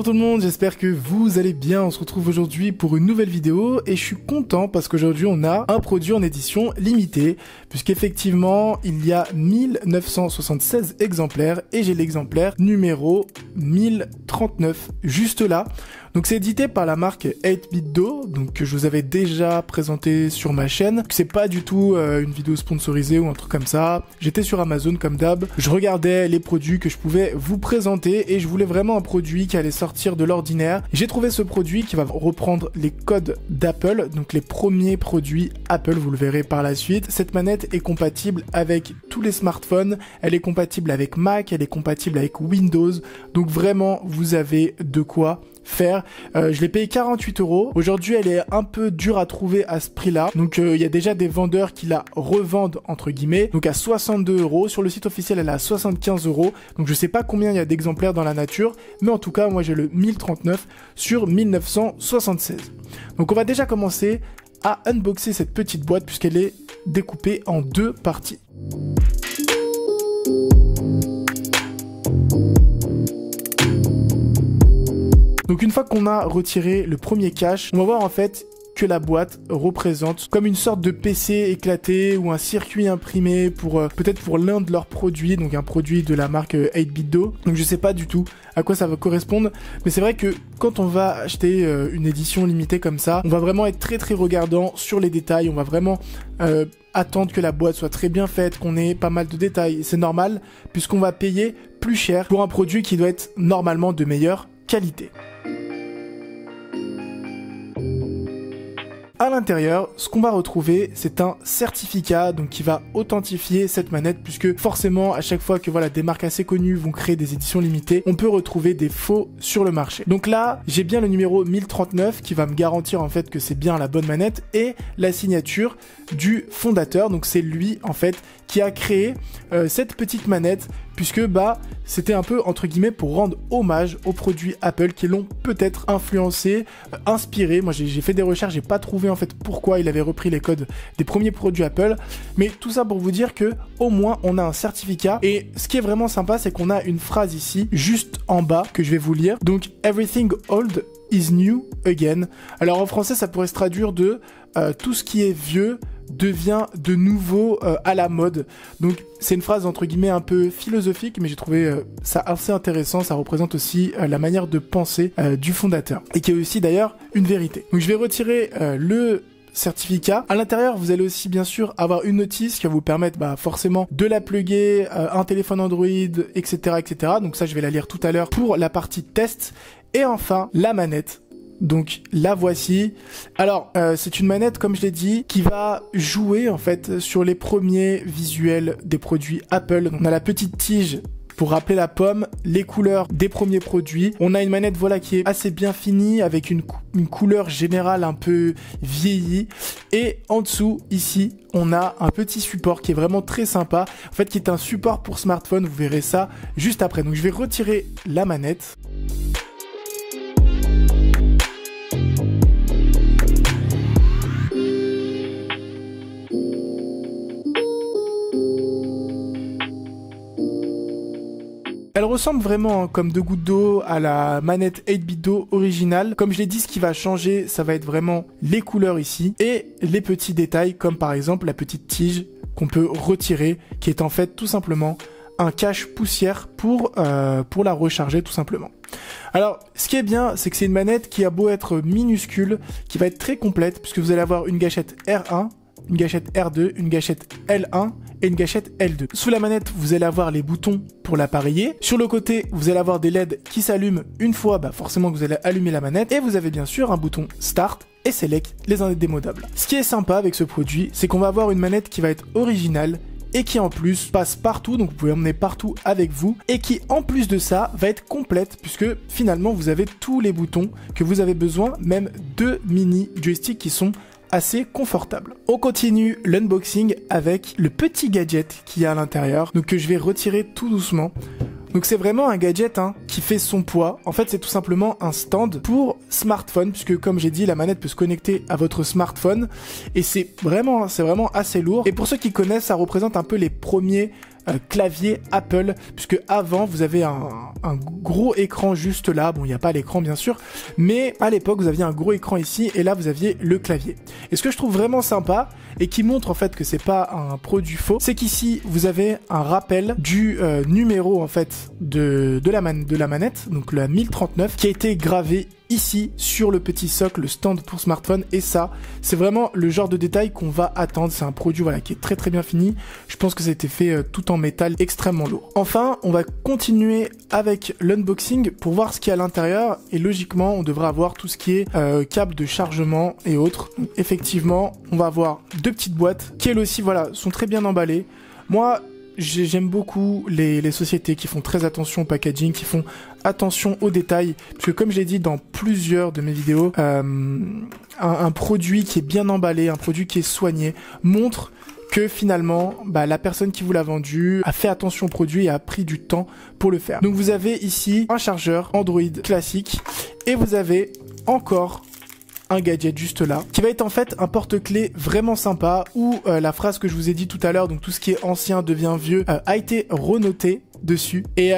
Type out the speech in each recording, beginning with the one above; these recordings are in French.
tout le monde, j'espère que vous allez bien. On se retrouve aujourd'hui pour une nouvelle vidéo et je suis content parce qu'aujourd'hui on a un produit en édition limitée puisqu'effectivement il y a 1976 exemplaires et j'ai l'exemplaire numéro 1039 juste là. Donc c'est édité par la marque 8BitDo, donc que je vous avais déjà présenté sur ma chaîne. C'est pas du tout une vidéo sponsorisée ou un truc comme ça. J'étais sur Amazon comme d'hab, je regardais les produits que je pouvais vous présenter et je voulais vraiment un produit qui allait sortir de l'ordinaire. J'ai trouvé ce produit qui va reprendre les codes d'Apple, donc les premiers produits Apple, vous le verrez par la suite. Cette manette est compatible avec tous les smartphones, elle est compatible avec Mac, elle est compatible avec Windows, donc vraiment vous avez de quoi faire. Je l'ai payé 48 €. Aujourd'hui, elle est un peu dure à trouver à ce prix-là. Donc, il y a déjà des vendeurs qui la revendent, entre guillemets, donc à 62 €. Sur le site officiel, elle est à 75 €. Donc, je sais pas combien il y a d'exemplaires dans la nature. Mais en tout cas, moi, j'ai le 1039 sur 1976. Donc, on va déjà commencer à unboxer cette petite boîte puisqu'elle est découpée en deux parties. Donc une fois qu'on a retiré le premier cache, on va voir en fait que la boîte représente comme une sorte de PC éclaté ou un circuit imprimé pour peut-être pour l'un de leurs produits, donc un produit de la marque 8BitDo. Donc je sais pas du tout à quoi ça va correspondre, mais c'est vrai que quand on va acheter une édition limitée comme ça, on va vraiment être très regardant sur les détails, on va vraiment attendre que la boîte soit très bien faite, qu'on ait pas mal de détails. C'est normal puisqu'on va payer plus cher pour un produit qui doit être normalement de meilleure qualité. À l'intérieur, ce qu'on va retrouver, c'est un certificat donc qui va authentifier cette manette puisque forcément à chaque fois que voilà des marques assez connues vont créer des éditions limitées, on peut retrouver des faux sur le marché. Donc là, j'ai bien le numéro 1039 qui va me garantir en fait que c'est bien la bonne manette et la signature du fondateur. Donc c'est lui en fait qui a créé cette petite manette puisque bah c'était un peu entre guillemets pour rendre hommage aux produits Apple qui l'ont peut-être influencé, inspiré. Moi j'ai fait des recherches, j'ai pas trouvé en fait pourquoi il avait repris les codes des premiers produits Apple, mais tout ça pour vous dire que au moins on a un certificat. Et ce qui est vraiment sympa, c'est qu'on a une phrase ici juste en bas que je vais vous lire. Donc everything old is new again. Alors en français ça pourrait se traduire de tout ce qui est vieux devient de nouveau à la mode. Donc c'est une phrase entre guillemets un peu philosophique, mais j'ai trouvé ça assez intéressant. Ça représente aussi la manière de penser du fondateur et qui est aussi d'ailleurs une vérité. Donc je vais retirer le certificat. À l'intérieur, vous allez aussi bien sûr avoir une notice qui va vous permettre forcément de la plugger, un téléphone Android, etc. Donc ça, je vais la lire tout à l'heure pour la partie test. Et enfin, la manette. Donc la voici. Alors c'est une manette comme je l'ai dit qui va jouer en fait sur les premiers visuels des produits Apple. On a la petite tige pour rappeler la pomme, les couleurs des premiers produits. On a une manette voilà qui est assez bien finie avec une couleur générale un peu vieillie. Et en dessous ici on a un petit support qui est vraiment très sympa. En fait qui est un support pour smartphone. Vous verrez ça juste après. Donc je vais retirer la manette. Elle ressemble vraiment comme deux gouttes d'eau à la manette 8BitDo originale. Comme je l'ai dit, ce qui va changer, ça va être vraiment les couleurs ici et les petits détails comme par exemple la petite tige qu'on peut retirer qui est en fait tout simplement un cache poussière pour la recharger tout simplement. Alors, ce qui est bien, c'est que c'est une manette qui a beau être minuscule, qui va être très complète puisque vous allez avoir une gâchette R1, une gâchette R2, une gâchette L1 et une gâchette L2. Sous la manette, vous allez avoir les boutons pour l'appareiller. Sur le côté, vous allez avoir des LED qui s'allument une fois, forcément que vous allez allumer la manette. Et vous avez bien sûr un bouton Start et Select, les indémodables. Ce qui est sympa avec ce produit, c'est qu'on va avoir une manette qui va être originale et qui en plus passe partout, donc vous pouvez emmener partout avec vous, et qui en plus de ça va être complète puisque finalement vous avez tous les boutons que vous avez besoin, même deux mini joysticks qui sont assez confortable. On continue l'unboxing avec le petit gadget qu'il y a à l'intérieur, donc que je vais retirer tout doucement. Donc c'est vraiment un gadget qui fait son poids. En fait, c'est tout simplement un stand pour smartphone, puisque comme j'ai dit, la manette peut se connecter à votre smartphone et c'est vraiment assez lourd. Et pour ceux qui connaissent, ça représente un peu les premiers clavier Apple, puisque avant vous avez un gros écran juste là, bon il n'y a pas l'écran bien sûr, mais à l'époque vous aviez un gros écran ici et là vous aviez le clavier. Et ce que je trouve vraiment sympa et qui montre en fait que c'est pas un produit faux, c'est qu'ici vous avez un rappel du numéro en fait de la manette, donc la 1039, qui a été gravé ici sur le petit socle, le stand pour smartphone, et ça c'est vraiment le genre de détail qu'on va attendre. C'est un produit voilà qui est très très bien fini. Je pense que ça a été fait tout en métal extrêmement lourd. Enfin on va continuer avec l'unboxing pour voir ce qu'il y a à l'intérieur, et logiquement on devrait avoir tout ce qui est câble de chargement et autres. Donc, effectivement on va avoir deux petites boîtes qui elles aussi voilà sont très bien emballées. Moi j'aime beaucoup les sociétés qui font très attention au packaging, qui font attention aux détails, parce que comme je l'ai dit dans plusieurs de mes vidéos, un produit qui est bien emballé, un produit qui est soigné, montre que finalement, la personne qui vous l'a vendu a fait attention au produit et a pris du temps pour le faire. Donc vous avez ici un chargeur Android classique, et vous avez encore un gadget juste là, qui va être en fait un porte-clés vraiment sympa, où la phrase que je vous ai dit tout à l'heure, donc tout ce qui est ancien devient vieux, a été renoté dessus. Et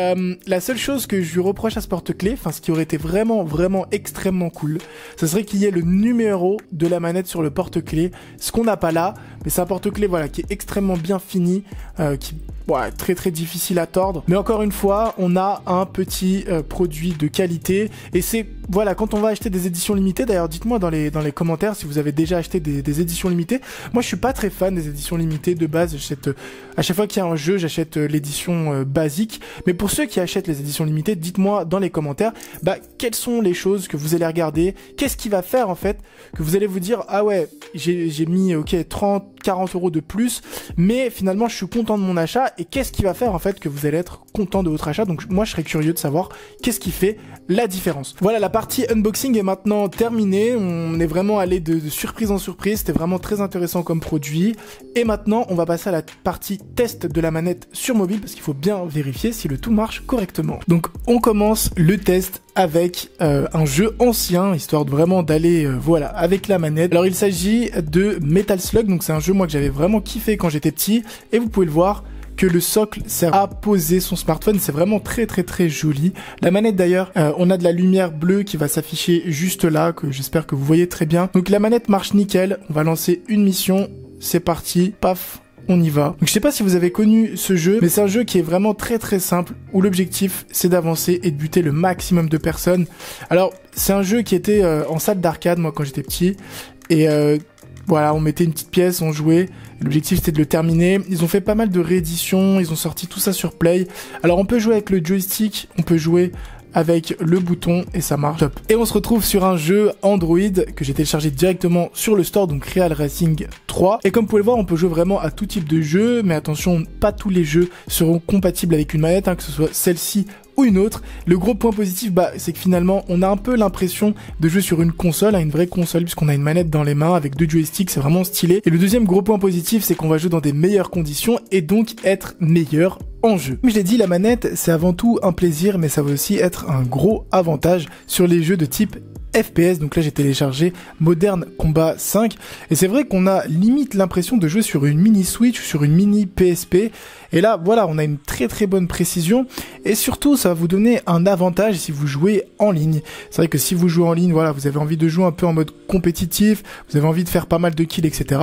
la seule chose que je lui reproche à ce porte-clés, enfin ce qui aurait été vraiment extrêmement cool, ce serait qu'il y ait le numéro de la manette sur le porte-clés, ce qu'on n'a pas là, mais c'est un porte-clés voilà qui est extrêmement bien fini, qui très difficile à tordre, mais encore une fois on a un petit produit de qualité, et c'est voilà, quand on va acheter des éditions limitées, d'ailleurs dites-moi dans les commentaires si vous avez déjà acheté des éditions limitées. Moi je suis pas très fan des éditions limitées de base, j'achète à chaque fois qu'il y a un jeu, j'achète l'édition basique, mais pour ceux qui achètent les éditions limitées, dites-moi dans les commentaires quelles sont les choses que vous allez regarder, qu'est-ce qui va faire en fait que vous allez vous dire ah ouais j'ai mis 30-40 euros de plus, mais finalement je suis content de mon achat, et qu'est-ce qui va faire en fait que vous allez être content de votre achat. Donc moi je serais curieux de savoir qu'est-ce qui fait la différence. Voilà, la partie unboxing est maintenant terminée, on est vraiment allé de surprise en surprise, c'était vraiment très intéressant comme produit, et maintenant on va passer à la partie test de la manette sur mobile, parce qu'il faut bien vérifier si le tout marche correctement. Donc on commence le test avec un jeu ancien, histoire de vraiment d'aller voilà avec la manette. Alors il s'agit de Metal Slug, donc c'est un jeu moi que j'avais vraiment kiffé quand j'étais petit, et vous pouvez le voir que le socle sert à poser son smartphone, c'est vraiment très joli. La manette d'ailleurs, on a de la lumière bleue qui va s'afficher juste là, que j'espère que vous voyez très bien. Donc la manette marche nickel, on va lancer une mission, c'est parti, paf, on y va. Donc je sais pas si vous avez connu ce jeu, mais c'est un jeu qui est vraiment très simple, où l'objectif c'est d'avancer et de buter le maximum de personnes. Alors c'est un jeu qui était en salle d'arcade moi quand j'étais petit, et voilà, on mettait une petite pièce, on jouait, l'objectif c'était de le terminer. Ils ont fait pas mal de rééditions, ils ont sorti tout ça sur Play. Alors on peut jouer avec le joystick, on peut jouer avec le bouton, et ça marche top. Et on se retrouve sur un jeu Android que j'ai téléchargé directement sur le store, donc Real Racing 3. Et comme vous pouvez le voir, on peut jouer vraiment à tout type de jeu, mais attention, pas tous les jeux seront compatibles avec une manette, que ce soit celle-ci ou une autre. Le gros point positif, c'est que finalement on a un peu l'impression de jouer sur une console, une vraie console, puisqu'on a une manette dans les mains avec deux joysticks, c'est vraiment stylé. Et le deuxième gros point positif, c'est qu'on va jouer dans des meilleures conditions et donc être meilleur en jeu. Comme je l'ai dit, la manette c'est avant tout un plaisir, mais ça va aussi être un gros avantage sur les jeux de type FPS. Donc là j'ai téléchargé Modern Combat 5, et c'est vrai qu'on a limite l'impression de jouer sur une mini Switch ou sur une mini PSP, et là voilà on a une très bonne précision, et surtout ça va vous donner un avantage si vous jouez en ligne. C'est vrai que si vous jouez en ligne, voilà, vous avez envie de jouer un peu en mode compétitif, vous avez envie de faire pas mal de kills, etc.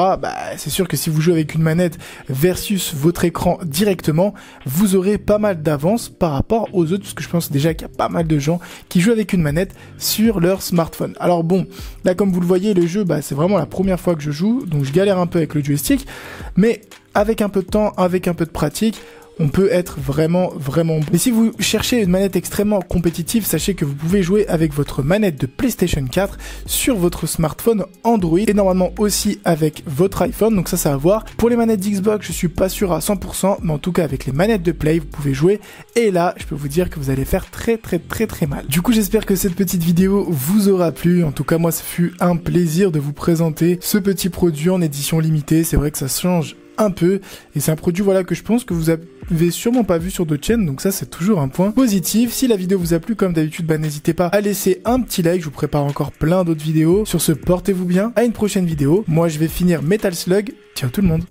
C'est sûr que si vous jouez avec une manette versus votre écran directement, vous aurez pas mal d'avance par rapport aux autres, parce que je pense déjà qu'il y a pas mal de gens qui jouent avec une manette sur leur smartphone. Alors bon, là comme vous le voyez, le jeu, c'est vraiment la première fois que je joue, donc je galère un peu avec le joystick, mais avec un peu de temps, avec un peu de pratique, on peut être vraiment bon. Mais si vous cherchez une manette extrêmement compétitive, sachez que vous pouvez jouer avec votre manette de PlayStation 4 sur votre smartphone Android, et normalement aussi avec votre iPhone, donc ça va voir. Pour les manettes d'Xbox, je suis pas sûr à 100%, mais en tout cas avec les manettes de Play, vous pouvez jouer, et là, je peux vous dire que vous allez faire très mal. Du coup, j'espère que cette petite vidéo vous aura plu. En tout cas, moi, ça fut un plaisir de vous présenter ce petit produit en édition limitée. C'est vrai que ça change un peu, et c'est un produit voilà que je pense que vous avez sûrement pas vu sur d'autres chaînes, donc ça c'est toujours un point positif. Si la vidéo vous a plu, comme d'habitude, n'hésitez pas à laisser un petit like, je vous prépare encore plein d'autres vidéos. Sur ce, portez-vous bien, à une prochaine vidéo. Moi je vais finir Metal Slug, ciao tout le monde.